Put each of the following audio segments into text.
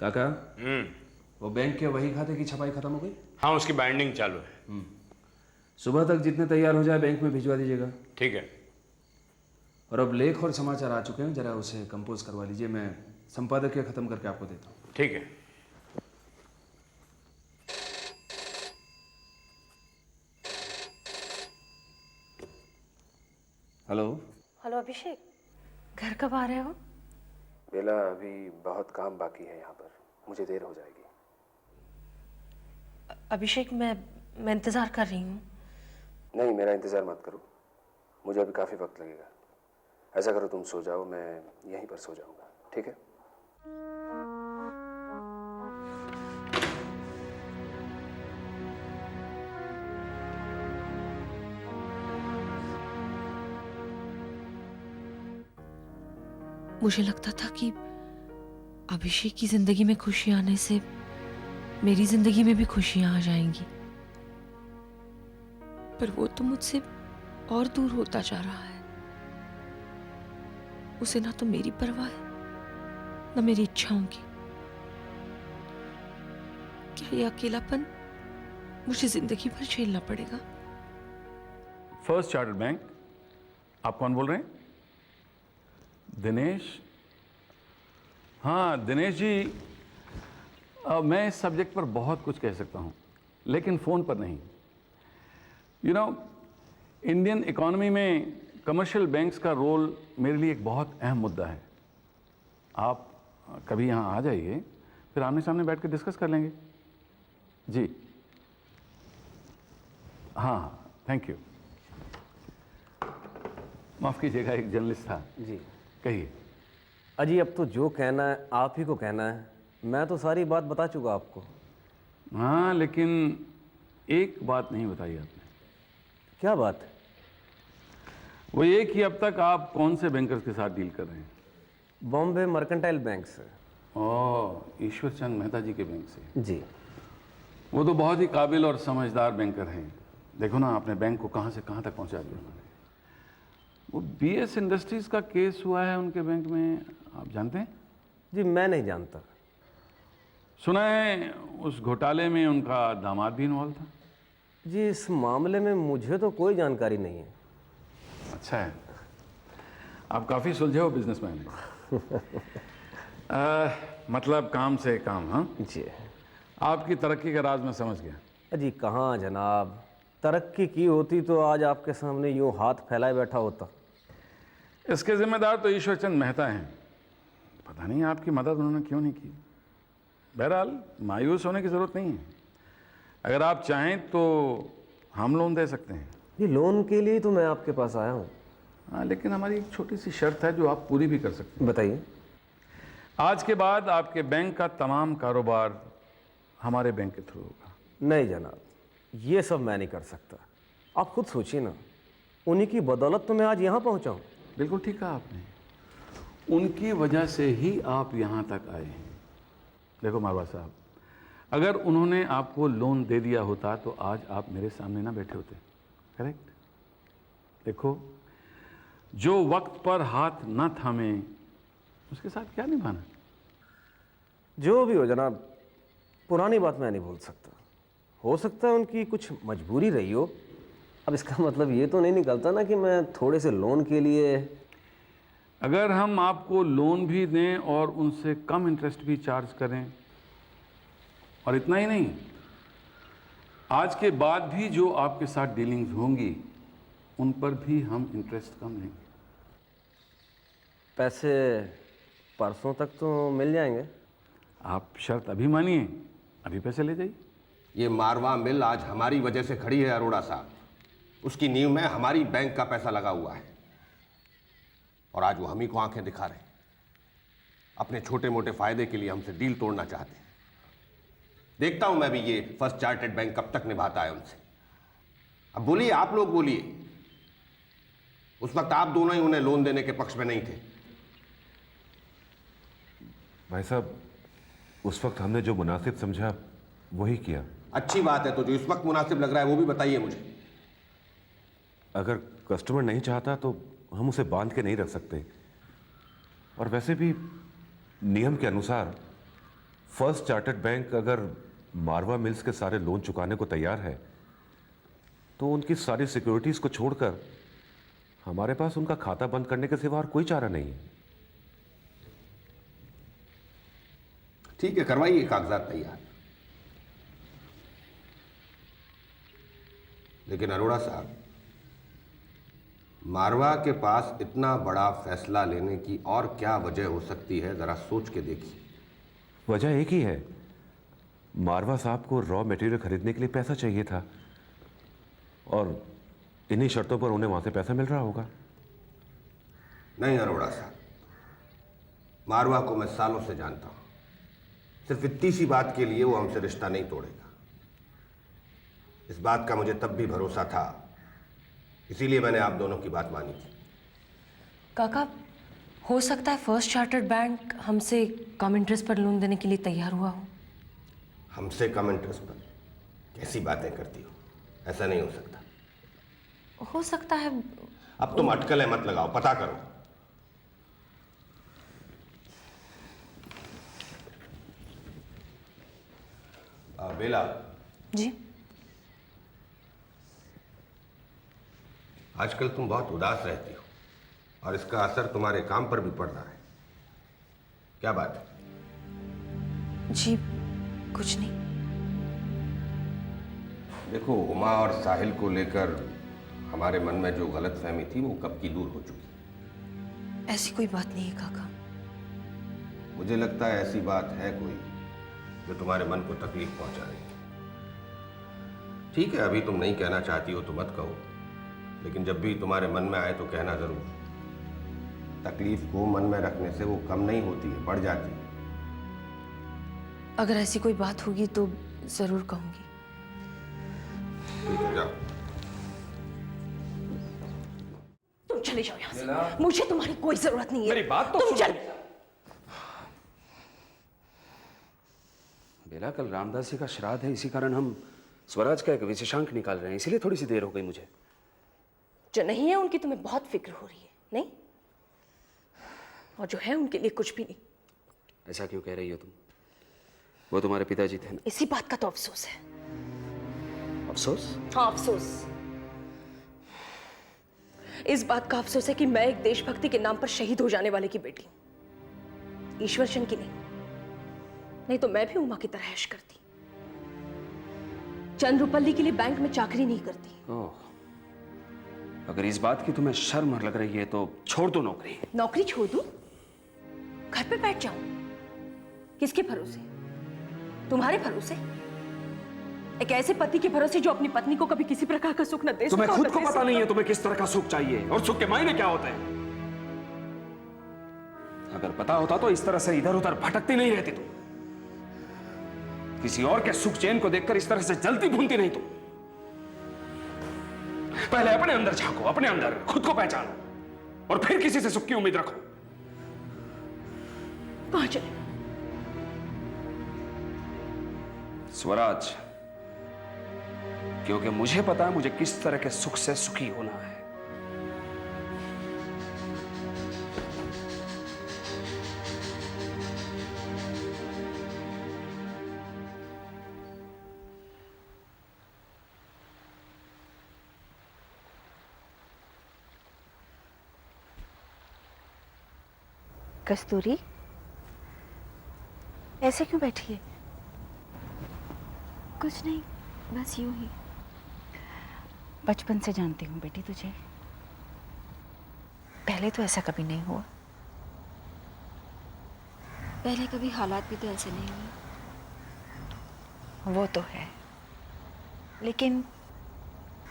काका वो बैंक के वही खाते की छपाई खत्म हो गई? हाँ, उसकी बाइंडिंग चालू है। सुबह तक जितने तैयार हो जाए बैंक में भिजवा दीजिएगा। ठीक है। और अब लेख और समाचार आ चुके हैं, जरा उसे कंपोज करवा लीजिए, मैं संपादकीय खत्म करके आपको देता हूँ। ठीक है। हेलो। हेलो अभिषेक, घर कब आ रहे हो? बेला, अभी बहुत काम बाकी है यहाँ पर, मुझे देर हो जाएगी। अभिषेक, मैं इंतज़ार कर रही हूँ। नहीं, मेरा इंतज़ार मत करो, मुझे अभी काफ़ी वक्त लगेगा। ऐसा करो, तुम सो जाओ, मैं यहीं पर सो जाऊँगा, ठीक है? मुझे लगता था कि अभिषेक की जिंदगी में खुशी आने से मेरी जिंदगी में भी खुशियां आ जाएंगी, पर वो तो मुझसे और दूर होता जा रहा है। उसे ना तो मेरी परवाह है, ना मेरी इच्छाओं की। क्या ये अकेलापन मुझे जिंदगी भर झेलना पड़ेगा? फर्स्ट चार्टर्ड बैंक, आप कौन बोल रहे हैं? दिनेश? हाँ दिनेश जी, मैं इस सब्जेक्ट पर बहुत कुछ कह सकता हूँ, लेकिन फ़ोन पर नहीं। यू नो, इंडियन इकॉनमी में कमर्शियल बैंक्स का रोल मेरे लिए एक बहुत अहम मुद्दा है। आप कभी यहाँ आ जाइए, फिर आमने सामने बैठ कर डिस्कस कर लेंगे। जी हाँ, थैंक यू। माफ़ कीजिएगा, एक जर्नलिस्ट था। जी कहिए। अजी, अब तो जो कहना है आप ही को कहना है, मैं तो सारी बात बता चुका आपको। हाँ, लेकिन एक बात नहीं बताई आपने। क्या बात? वो ये कि अब तक आप कौन से बैंकर्स के साथ डील कर रहे हैं? बॉम्बे मर्केंटाइल बैंक से। ओह, ईश्वर चंद मेहता जी के बैंक से। जी। वो तो बहुत ही काबिल और समझदार बैंकर हैं। देखो ना, आपने बैंक को कहाँ से कहाँ तक पहुँचा दिया उन्होंने। वो बीएस इंडस्ट्रीज का केस हुआ है उनके बैंक में, आप जानते हैं? जी मैं नहीं जानता। सुना है उस घोटाले में उनका दामाद भी इन्वॉल्व था। जी इस मामले में मुझे तो कोई जानकारी नहीं है। अच्छा है, आप काफ़ी सुलझे हो बिजनेसमैन हैं। मतलब काम से काम। हाँ जी। आपकी तरक्की का राज मैं समझ गया। अजी कहाँ जनाब, तरक्की की होती तो आज आपके सामने यूँ हाथ फैलाए बैठा होता। इसके जिम्मेदार तो ईश्वर चंद मेहता हैं। पता नहीं आपकी मदद उन्होंने क्यों नहीं की। बहरहाल मायूस होने की ज़रूरत नहीं है। अगर आप चाहें तो हम लोन दे सकते हैं। ये लोन के लिए तो मैं आपके पास आया हूँ। हाँ, लेकिन हमारी एक छोटी सी शर्त है जो आप पूरी भी कर सकते हैं। बताइए। आज के बाद आपके बैंक का तमाम कारोबार हमारे बैंक के थ्रू होगा। नहीं जनाब, ये सब मैं नहीं कर सकता। आप खुद सोचिए ना, उन्हीं की बदौलत तो मैं आज यहाँ पहुँचा हूँ। बिल्कुल ठीक कहा आपने, उनकी वजह से ही आप यहाँ तक आए हैं। देखो मारवा साहब, अगर उन्होंने आपको लोन दे दिया होता तो आज आप मेरे सामने ना बैठे होते। करेक्ट? देखो, जो वक्त पर हाथ ना थामे उसके साथ क्या निभाना। जो भी हो जनाब, पुरानी बात मैं नहीं भूल सकता। हो सकता है उनकी कुछ मजबूरी रही हो। अब इसका मतलब ये तो नहीं निकलता ना कि मैं थोड़े से लोन के लिए। अगर हम आपको लोन भी दें और उनसे कम इंटरेस्ट भी चार्ज करें, और इतना ही नहीं, आज के बाद भी जो आपके साथ डीलिंग्स होंगी उन पर भी हम इंटरेस्ट कम लेंगे। पैसे परसों तक तो मिल जाएंगे। आप शर्त अभी मानिए, अभी पैसे ले जाइए। ये मारवा मिल आज हमारी वजह से खड़ी है अरोड़ा साहब। उसकी नींव में हमारी बैंक का पैसा लगा हुआ है और आज वो हम ही को आंखें दिखा रहे हैं। अपने छोटे मोटे फायदे के लिए हमसे डील तोड़ना चाहते हैं। देखता हूं मैं भी ये फर्स्ट चार्टर्ड बैंक कब तक निभाता है उनसे। अब बोलिए, आप लोग बोलिए, उस वक्त आप दोनों ही उन्हें लोन देने के पक्ष में नहीं थे। भाई साहब, उस वक्त हमने जो मुनासिब समझा वही किया। अच्छी बात है, तो जो इस वक्त मुनासिब लग रहा है वो भी बताइए मुझे। अगर कस्टमर नहीं चाहता तो हम उसे बांध के नहीं रख सकते, और वैसे भी नियम के अनुसार फर्स्ट चार्टर्ड बैंक अगर मारवा मिल्स के सारे लोन चुकाने को तैयार है तो उनकी सारी सिक्योरिटीज को छोड़कर हमारे पास उनका खाता बंद करने के सिवा और कोई चारा नहीं है। ठीक है, करवाइए कागजात तैयार। लेकिन अरोड़ा साहब, मारवा के पास इतना बड़ा फैसला लेने की और क्या वजह हो सकती है, जरा सोच के देखिए। वजह एक ही है, मारवा साहब को रॉ मटेरियल खरीदने के लिए पैसा चाहिए था और इन्हीं शर्तों पर उन्हें वहां से पैसा मिल रहा होगा। नहीं अरोड़ा साहब, मारवा को मैं सालों से जानता हूं। सिर्फ इतनी सी बात के लिए वो हमसे रिश्ता नहीं तोड़ेगा। इस बात का मुझे तब भी भरोसा था, इसीलिए मैंने आप दोनों की बात मानी थी। काका, हो सकता है फर्स्ट चार्टर्ड बैंक हमसे कम इंटरेस्ट पर लोन देने के लिए तैयार हुआ हो। हमसे कम इंटरेस्ट पर? कैसी बातें करती हो, ऐसा नहीं हो सकता। हो सकता है। अब तुम अटकलें मत लगाओ, पता करो। बेला जी। आजकल तुम बहुत उदास रहती हो और इसका असर तुम्हारे काम पर भी पड़ रहा है। क्या बात है? जी कुछ नहीं। देखो, उमा और साहिल को लेकर हमारे मन में जो गलतफहमी थी वो कब की दूर हो चुकी। ऐसी कोई बात नहीं है काका। मुझे लगता है ऐसी बात है कोई जो तुम्हारे मन को तकलीफ पहुंचा रही है। ठीक है, अभी तुम नहीं कहना चाहती हो तो मत कहो, लेकिन जब भी तुम्हारे मन में आए तो कहना जरूर। तकलीफ को मन में रखने से वो कम नहीं होती है, बढ़ जाती है। अगर ऐसी कोई बात होगी तो जरूर कहूंगी। ठीक है, जाओ। तुम चले जाओ यहाँ से। मुझे तुम्हारी कोई जरूरत नहीं है। मेरी बात तो तुम सुनो। चले। बेला, कल रामदास जी का श्राद्ध है, इसी कारण हम स्वराज का एक विशेषांक निकाल रहे हैं, इसीलिए थोड़ी सी देर हो गई मुझे। जो नहीं है उनकी तुम्हें बहुत फिक्र हो रही है, नहीं? और जो है उनके लिए कुछ भी नहीं। ऐसा क्यों कह रही हो तुम? वो तुम्हारे पिताजी थे ना। इसी बात का तो अफसोस है। अफसोस? हाँ, अफसोस। इस बात का अफसोस है कि मैं एक देशभक्ति के नाम पर शहीद हो जाने वाले की बेटी, ईश्वरचंद की नहीं तो मैं भी उमा की तरह ऐश करती। चंद रुपल्ली के लिए बैंक में चाकरी नहीं करती। ओह, अगर इस बात की तुम्हें शर्म लग रही है तो छोड़ दो नौकरी। नौकरी छोड़ दूं? घर पे बैठ जाऊं? किसके भरोसे? तुम्हारे भरोसे? एक ऐसे पति के भरोसे जो अपनी पत्नी को कभी किसी प्रकार का सुख न दे। तुम्हें खुद को पता नहीं है तुम्हें किस तरह का सुख चाहिए और सुख के मायने क्या होते हैं। अगर पता होता तो इस तरह से इधर उधर भटकती नहीं रहती तुम। किसी और के सुख चैन को देखकर इस तरह से जलती भूनती नहीं तुम। पहले अपने अंदर झांको, अपने अंदर खुद को पहचानो और फिर किसी से सुख की उम्मीद रखो। कहां चले? स्वराज, क्योंकि मुझे पता है मुझे किस तरह के सुख से सुखी होना है। कस्तूरी, ऐसे क्यों बैठी है? कुछ नहीं, बस यूं ही। बचपन से जानती हूँ बेटी तुझे, पहले तो ऐसा कभी नहीं हुआ। पहले कभी हालात भी तो ऐसे नहीं हुए। वो तो है, लेकिन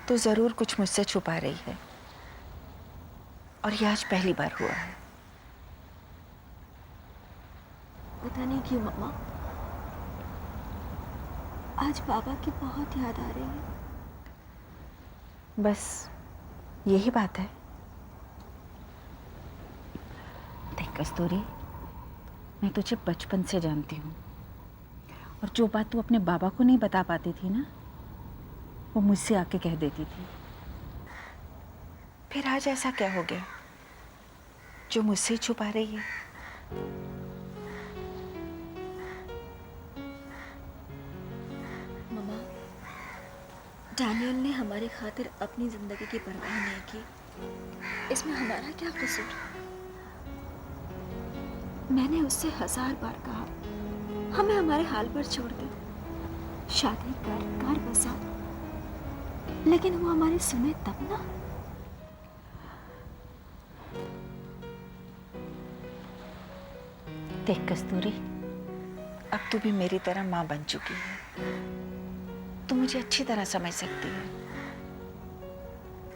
तू जरूर कुछ मुझसे छुपा रही है और ये आज पहली बार हुआ है। पता नहीं क्यों मम्मा, आज पापा की बहुत याद आ रही है। बस यही बात है। देख कस्तूरी, मैं तुझे बचपन से जानती हूँ और जो बात तू अपने बाबा को नहीं बता पाती थी ना, वो मुझसे आके कह देती थी। फिर आज ऐसा क्या हो गया जो मुझसे छुपा रही है? डैनियल ने हमारी खातिर अपनी जिंदगी की परवाह नहीं की। इसमें हमारा क्या कसूर? मैंने उससे 1000 बार कहा हमें हमारे हाल पर छोड़ दे, शादी कर, घर बसा, लेकिन वो हमारी सुने तब ना। देख कस्तूरी, अब तू भी मेरी तरह माँ बन चुकी है। तू मुझे अच्छी तरह समझ सकती है।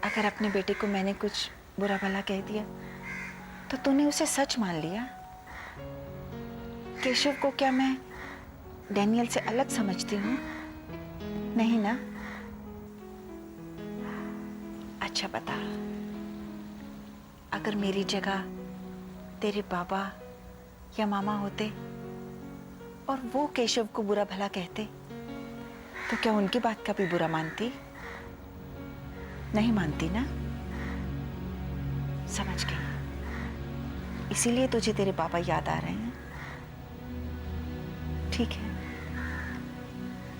अगर अपने बेटे को मैंने कुछ बुरा भला कह दिया तो तूने उसे सच मान लिया। केशव को क्या मैं डैनियल से अलग समझती हूँ? नहीं ना? अच्छा बता, अगर मेरी जगह तेरे बाबा या मामा होते और वो केशव को बुरा भला कहते तो क्या उनकी बात का भी बुरा मानती? नहीं मानती ना? समझ गई। इसीलिए तुझे तेरे बाबा याद आ रहे हैं। ठीक है,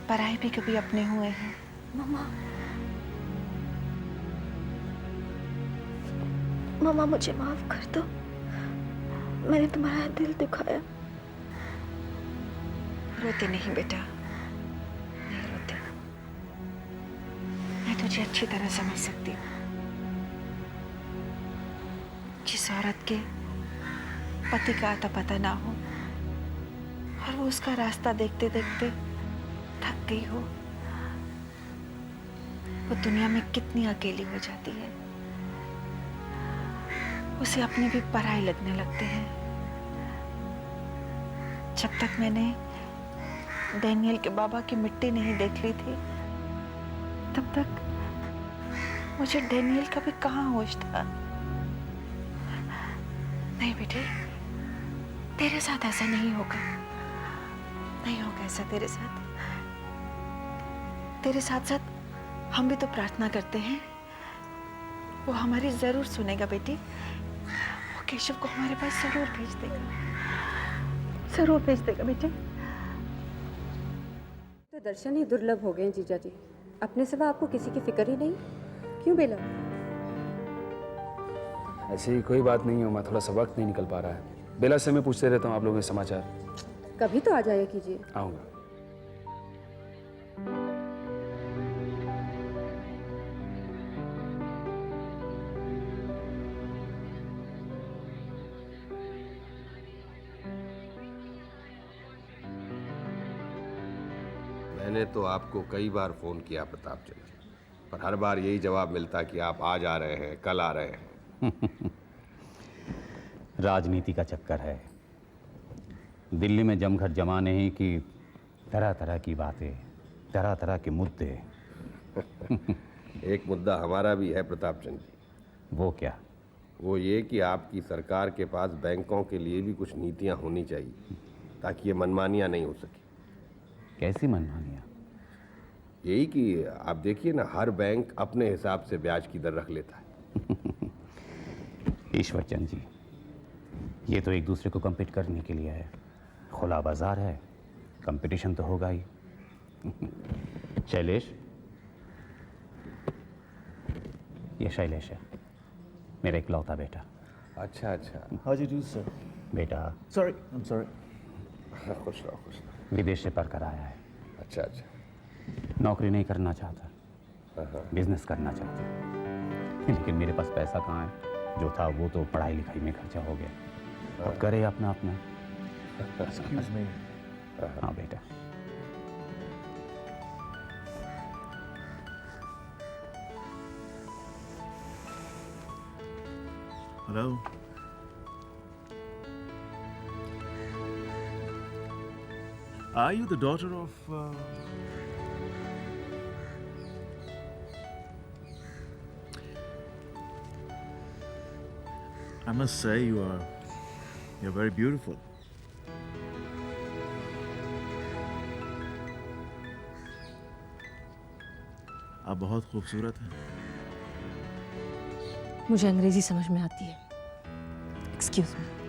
पराए भी कभी अपने हुए हैं। मामा मुझे माफ कर दो, मैंने तुम्हारा दिल दुखाया। रोते नहीं बेटा, नहीं रोते। मैं तुझे अच्छी तरह समझ सकती हूँ। जिस औरत के पति का आता पता ना हो और वो उसका रास्ता देखते देखते थक गई हो, वो दुनिया में कितनी अकेली हो जाती है। उसे अपने भी पराये लगने लगते हैं। जब तक मैंने डैनियल के बाबा की मिट्टी नहीं देख ली थी, तब तक मुझे डैनियल का भी कहाँ होश था। नहीं बेटे, तेरे साथ ऐसा नहीं होगा, नहीं होगा ऐसा तेरे साथ। तेरे साथ साथ हम भी तो प्रार्थना करते हैं, वो हमारी जरूर सुनेगा बेटी। वो केशव को हमारे पास जरूर भेज देगा, जरूर भेज देगा बेटे। तो दर्शन ही दुर्लभ हो गए हैं जीजा जी। अपने सिवा आपको किसी की फिक्र ही नहीं। क्यों बेला? ऐसी कोई बात नहीं है उमा, थोड़ा सा वक्त नहीं निकल पा रहा है। बेला से मैं पूछते रहता हूँ आप लोगों के समाचार। कभी तो आ जाया कीजिए। आऊँगा। मैंने तो आपको कई बार फ़ोन किया प्रताप चंद जी, पर हर बार यही जवाब मिलता कि आप आज आ रहे हैं, कल आ रहे हैं। राजनीति का चक्कर है। दिल्ली में जमघट जमाने ही की तरह तरह की बातें, तरह तरह के मुद्दे। एक मुद्दा हमारा भी है प्रताप चंद जी। वो क्या? वो ये कि आपकी सरकार के पास बैंकों के लिए भी कुछ नीतियां होनी चाहिए ताकि ये मनमानियां नहीं हो सके। कैसी मनमानियाँ? यही कि आप देखिए ना, हर बैंक अपने हिसाब से ब्याज की दर रख लेता है। ईश्वर चंद जी, ये तो एक दूसरे को कम्पीट करने के लिए है। खुला बाजार है, कंपटीशन तो होगा ही। शैलेश, ये शैलेश है, मेरा इकलौता बेटा। अच्छा अच्छा। How do you do, sir? बेटा Sorry, I'm sorry. खुश रहो खुश रहो। विदेश से पढ़कर आया है। अच्छा अच्छा। नौकरी नहीं करना चाहता, बिजनेस करना चाहता, लेकिन मेरे पास पैसा कहाँ है। जो था वो तो पढ़ाई लिखाई में खर्चा हो गया। अब करे अपना अपना। Excuse me. हाँ बेटा। Hello. Are you the daughter of? I must say you're very beautiful. आप बहुत खूबसूरत हैं। मुझे अंग्रेजी समझ में आती है। Excuse me.